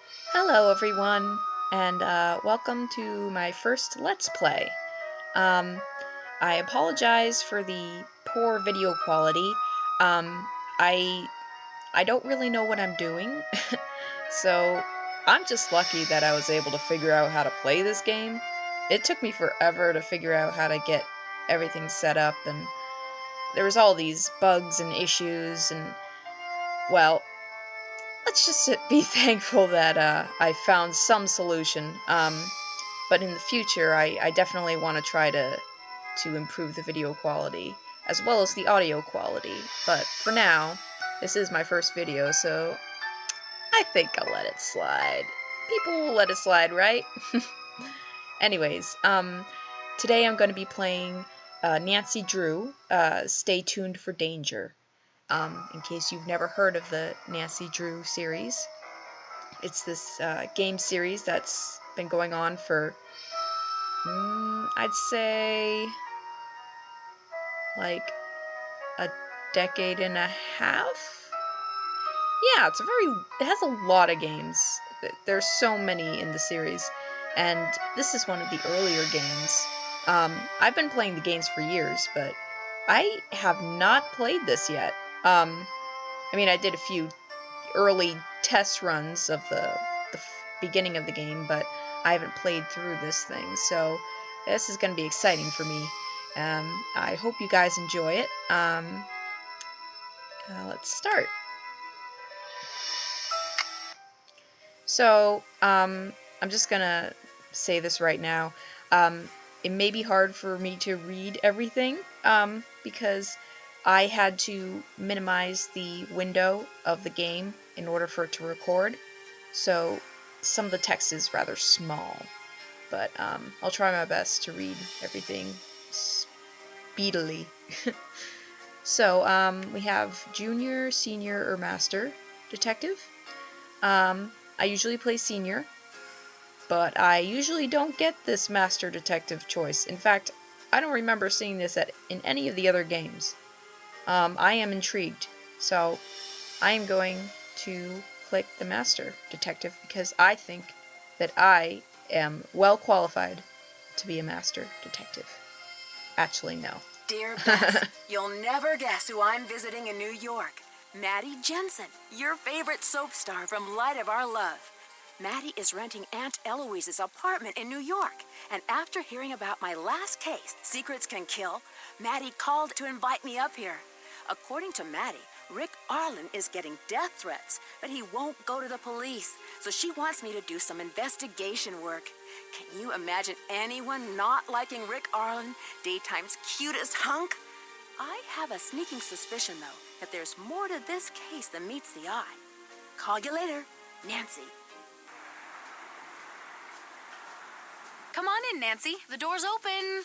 Hello, everyone, and welcome to my first Let's Play. Um, I apologize for the poor video quality. Um, I I don't really know what I'm doing, so I'm just lucky that I was able to figure out how to play this game. It took me forever to figure out how to get everything set up, and there was all these bugs and issues, and well, let's just be thankful that I found some solution. But in the future, I definitely want to try to improve the video quality as well as the audio quality. But for now, this is my first video, so I think I'll let it slide. People will let it slide, right? Anyways, today I'm going to be playing Nancy Drew. Stay tuned for danger. In case you've never heard of the Nancy Drew series, it's this game series that's been going on for I'd say like a decade and a half. Yeah, it has a lot of games. There's so many in the series, and this is one of the earlier games. I've been playing the games for years, but I have not played this yet. I mean, I did a few early test runs of the beginning of the game, but I haven't played through this thing, so this is going to be exciting for me. I hope you guys enjoy it. Let's start. So, I'm just gonna say this right now. It may be hard for me to read everything, because I had to minimize the window of the game in order for it to record. So, some of the text is rather small, but I'll try my best to read everything speedily. So, we have Junior, Senior, or Master Detective. I usually play Senior, but I usually don't get this Master Detective choice. In fact, I don't remember seeing this in any of the other games. I am intrigued, so I am going to click the Master Detective because I think that I am well qualified to be a Master Detective. Actually, no. Dear Bess, you'll never guess who I'm visiting in New York. Maddie Jensen, your favorite soap star from Light of Our Love. Maddie is renting Aunt Eloise's apartment in New York, and after hearing about my last case, Secrets Can Kill, Maddie called to invite me up here. According to Maddie, Rick Arlen is getting death threats, but he won't go to the police, so she wants me to do some investigation work. Can you imagine anyone not liking Rick Arlen, daytime's cutest hunk? I have a sneaking suspicion, though, that there's more to this case than meets the eye. Call you later, Nancy. Come on in, Nancy. The door's open.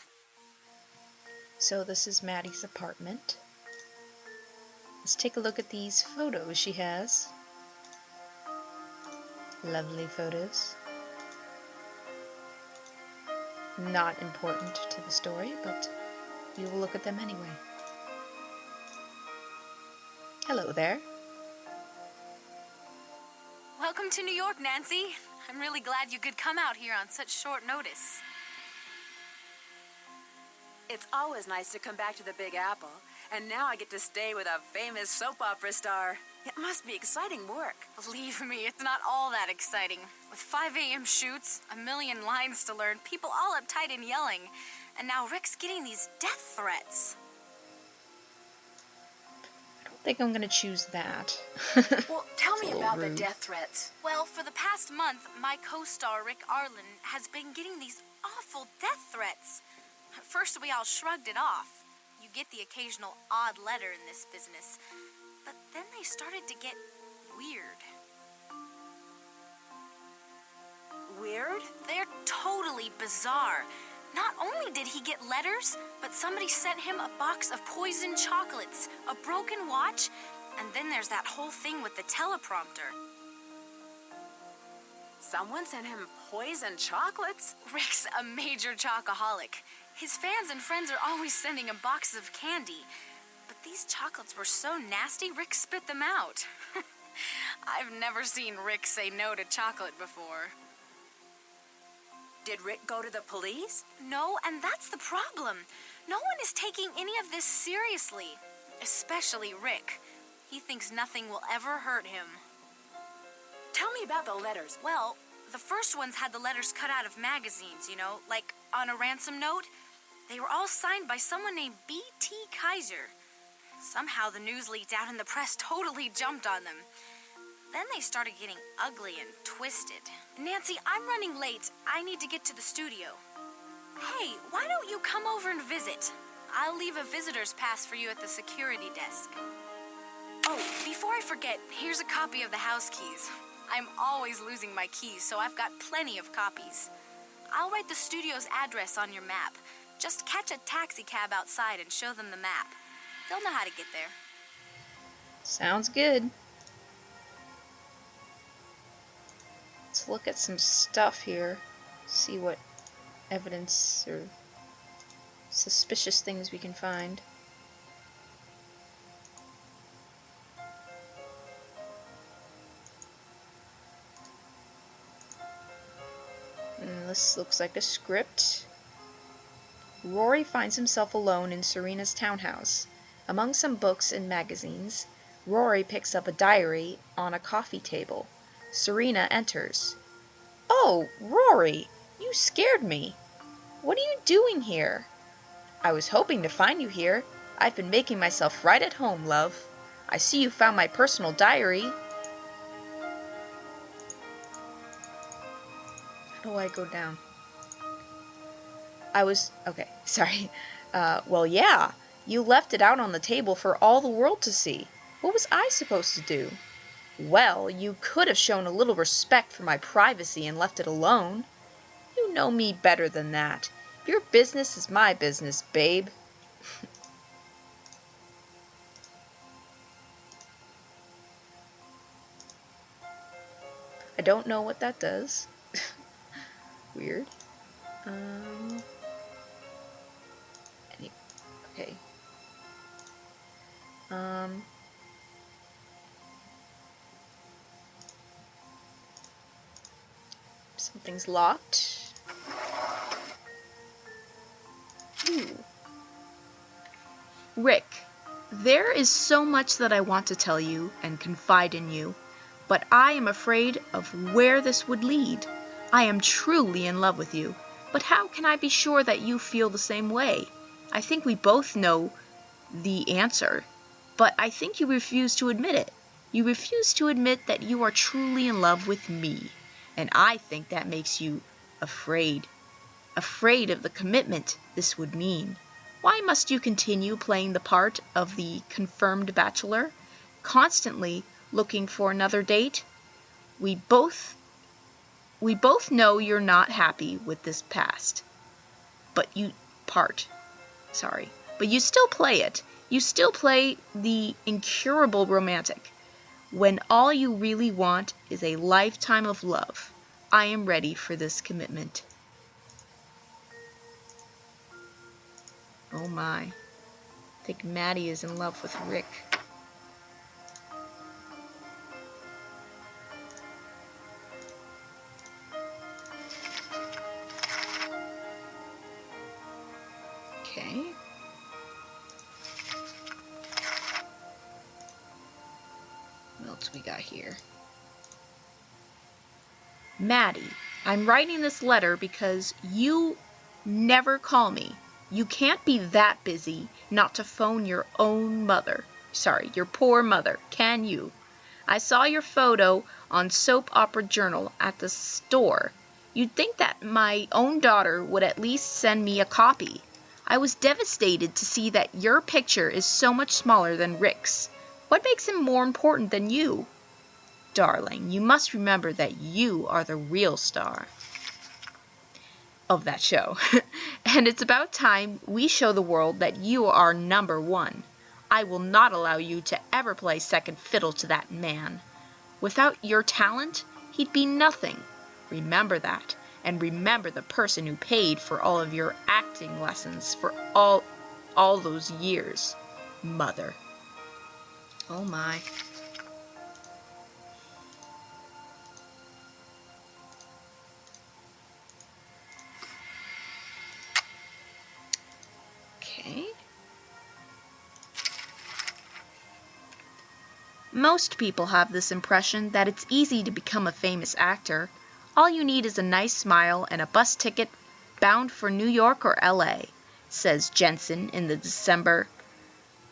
So this is Maddie's apartment. Let's take a look at these photos she has. Lovely photos. Not important to the story, but we will look at them anyway. Hello there. Welcome to New York, Nancy. I'm really glad you could come out here on such short notice. It's always nice to come back to the Big Apple, and now I get to stay with a famous soap opera star. It must be exciting work. Believe me, it's not all that exciting. With 5 a.m. shoots, a million lines to learn, people all uptight and yelling, and now Rick's getting these death threats. I don't think I'm gonna choose that. Well, tell me about the death threats. Well, for the past month, my co-star Rick Arlen has been getting these awful death threats. At first, we all shrugged it off. You get the occasional odd letter in this business. But then they started to get weird. Weird? They're totally bizarre. Not only did he get letters, but somebody sent him a box of poisoned chocolates, a broken watch, and then there's that whole thing with the teleprompter. Someone sent him poisoned chocolates? Rick's a major chocoholic. His fans and friends are always sending him boxes of candy. But these chocolates were so nasty, Rick spit them out. I've never seen Rick say no to chocolate before. Did Rick go to the police? No, and that's the problem. No one is taking any of this seriously. Especially Rick. He thinks nothing will ever hurt him. Tell me about the letters. Well, the first ones had the letters cut out of magazines, you know, like on a ransom note. They were all signed by someone named B.T. Kaiser. Somehow the news leaked out and the press totally jumped on them. Then they started getting ugly and twisted. Nancy, I'm running late. I need to get to the studio. Hey, why don't you come over and visit? I'll leave a visitor's pass for you at the security desk. Oh, before I forget, here's a copy of the house keys. I'm always losing my keys, so I've got plenty of copies. I'll write the studio's address on your map. Just catch a taxi cab outside and show them the map. They'll know how to get there. Sounds good. Let's look at some stuff here. See what evidence or suspicious things we can find. This looks like a script. Rory finds himself alone in Serena's townhouse. Among some books and magazines, Rory picks up a diary on a coffee table. Serena enters. "Oh, Rory, you scared me. What are you doing here?" "I was hoping to find you here. I've been making myself right at home, love. I see you found my personal diary." How do I go down? Okay, sorry. Well, yeah, you left it out on the table for all the world to see. What was I supposed to do? Well, you could have shown a little respect for my privacy and left it alone. You know me better than that. Your business is my business, babe. I don't know what that does. Weird. Okay. Something's locked. Ooh. Rick, there is so much that I want to tell you and confide in you, but I am afraid of where this would lead. I am truly in love with you, but how can I be sure that you feel the same way? I think we both know the answer, but I think you refuse to admit it. You refuse to admit that you are truly in love with me, and I think that makes you afraid. Afraid of the commitment this would mean. Why must you continue playing the part of the confirmed bachelor, constantly looking for another date? We both know you're not happy with this past, but you still play it. You still play the incurable romantic, when all you really want is a lifetime of love. I am ready for this commitment. Oh my. I think Maddie is in love with Rick. Okay. What else we got here? Maddie, I'm writing this letter because you never call me. You can't be that busy not to phone your own mother. Sorry, your poor mother, can you? I saw your photo on Soap Opera Journal at the store. You'd think that my own daughter would at least send me a copy. I was devastated to see that your picture is so much smaller than Rick's. What makes him more important than you? Darling, you must remember that you are the real star of that show. And it's about time we show the world that you are number one. I will not allow you to ever play second fiddle to that man. Without your talent, he'd be nothing. Remember that, and remember the person who paid for all of your acting lessons for all those years. Mother. Oh my. Most people have this impression that it's easy to become a famous actor. All you need is a nice smile and a bus ticket bound for New York or LA, says Jensen in the December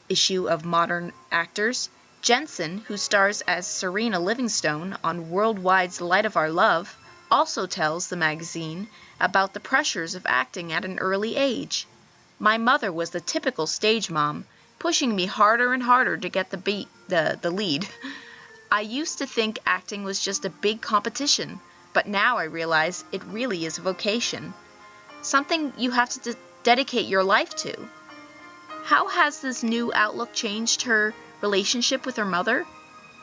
issue of Modern Actors. Jensen, who stars as Serena Livingstone on Worldwide's Light of Our Love, also tells the magazine about the pressures of acting at an early age. My mother was the typical stage mom, pushing me harder and harder to get the lead. I used to think acting was just a big competition, but now I realize it really is a vocation. Something you have to dedicate your life to. How has this new outlook changed her relationship with her mother?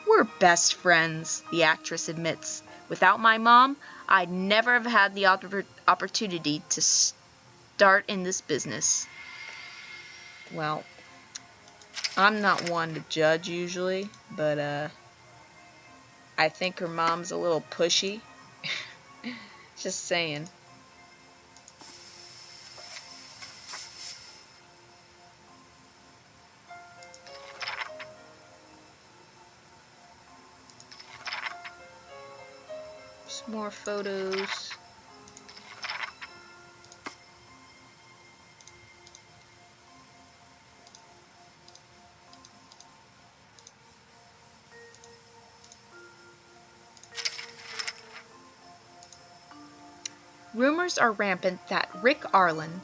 We're best friends, the actress admits. Without my mom, I'd never have had the opportunity to start in this business. Well, I'm not one to judge usually, but I think her mom's a little pushy. Just saying. Some more photos. Rumors are rampant that Rick Arlen,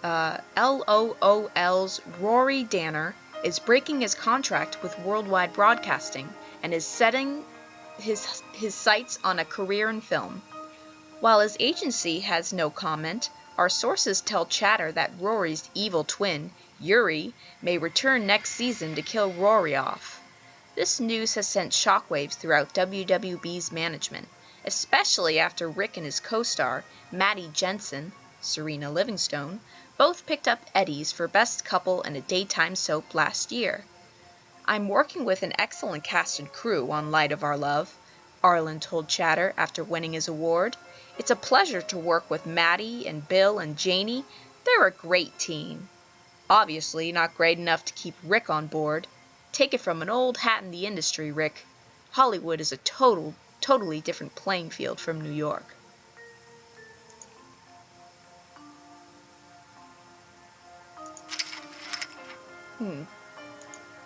LOOL's Rory Danner, is breaking his contract with Worldwide Broadcasting and is setting his sights on a career in film. While his agency has no comment, our sources tell Chatter that Rory's evil twin, Yuri, may return next season to kill Rory off. This news has sent shockwaves throughout WWB's management, especially after Rick and his co-star, Maddie Jensen, Serena Livingstone, both picked up Eddies for Best Couple in a Daytime Soap last year. I'm working with an excellent cast and crew on Light of Our Love, Arlen told Chatter after winning his award. It's a pleasure to work with Maddie and Bill and Janie. They're a great team. Obviously not great enough to keep Rick on board. Take it from an old hat in the industry, Rick. Hollywood is a totally different playing field from New York.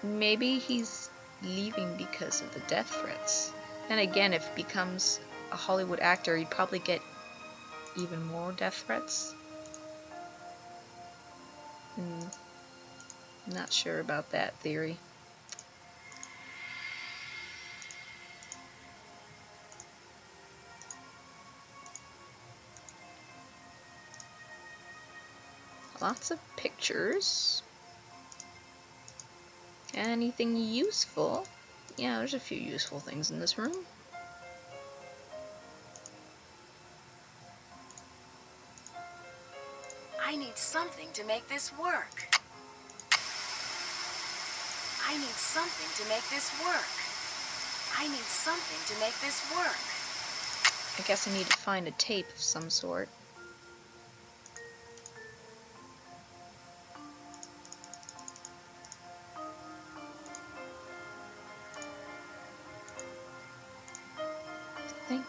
Maybe he's leaving because of the death threats. Then again, if he becomes a Hollywood actor, he'd probably get even more death threats. Not sure about that theory. Lots of pictures. Anything useful? Yeah, there's a few useful things in this room. I need something to make this work. I need something to make this work. I need something to make this work. I guess I need to find a tape of some sort. I think.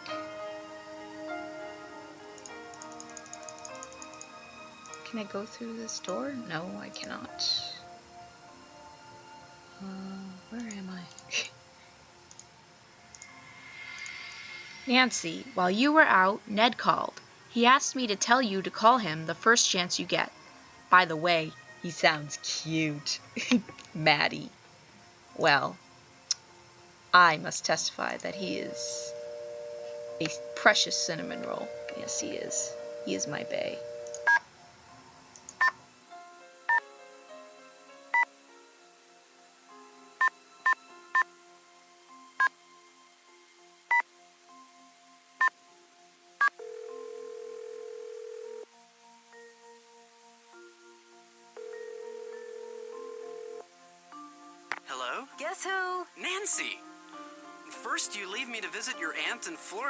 Can I go through this door? No, I cannot. Where am I? Nancy, while you were out, Ned called. He asked me to tell you to call him the first chance you get. By the way, he sounds cute. Maddie. Well, I must testify that he is a precious cinnamon roll. Yes, he is. He is my bae. Hello? Guess who? Nancy! First you leave me to visit your aunt in Florida.